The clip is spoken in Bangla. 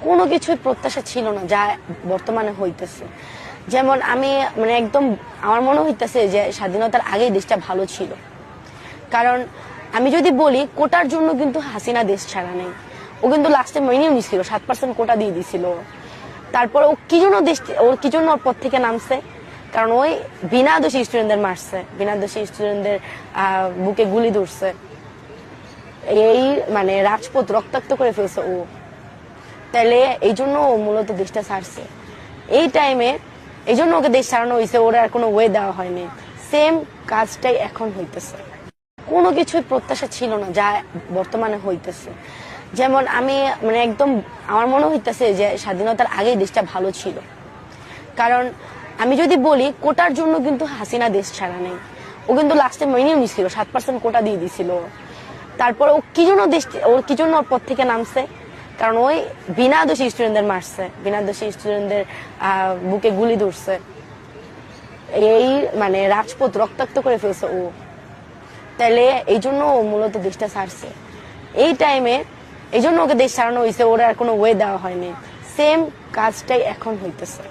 কোনো কিছুই প্রত্যাশা ছিল না যা বর্তমানে হইতেছে। যেমন আমি একদম আমার মনে হইতেছে যে স্বাধীনতার আগেই দেশটা ভালো ছিল। কারণ আমি যদি বলি কোটার জন্য কিন্তু হাসিনা দেশ ছাড়া নেই। ও কিন্তু লাস্টে মেনেও নিছিল, 7% কোটা দিয়ে দিছিল। তারপর ও কি জন্য ওর পদ থেকে নামছে? কারণ ওই বিনা দোষী স্টুডেন্টদের মারছে, বিনা দোষী স্টুডেন্টদের বুকে গুলি ধরছে, এই রাজপথ রক্তাক্ত করে ফেলছে ও। তাইলে এই জন্য ও মূলত দেশটা ছাড়ছে এই টাইমে। এই জন্য ওকে দেশ ছাড়ানো হয়েছে, ওর আর কোনো ওয়ে দেওয়া হয়নি। সেম কাজটাই এখন হইতেছে। কোনো কিছুই প্রত্যাশা ছিল না যা বর্তমানে হইতেছে। যেমন আমি একদম আমার মনে হইতেছে যে স্বাধীনতার আগেই দেশটা ভালো ছিল। কারণ আমি যদি বলি কোটার জন্য কিন্তু হাসিনা দেশ ছাড়া নেই। ও কিন্তু লাস্টে মেনেও নিছিল, 7% কোটা দিয়ে দিছিল। তারপর ও কি জন্য ওর পদ থেকে নামছে? কারণ ওই বিনা দোষী স্টুডেন্টদের মারছে, বিনা দোষী স্টুডেন্টদের বুকে গুলি ধরছে, এই রাজপথ রক্তাক্ত করে ফেলছে ও। তাইলে এই জন্য ও মূলত দেশটা ছাড়ছে এই টাইমে। এই জন্য ওকে দেশ ছাড়ানো হয়েছে, ওর আর কোনো ওয়ে দেওয়া হয়নি। সেম কাজটাই এখন হইতেছে।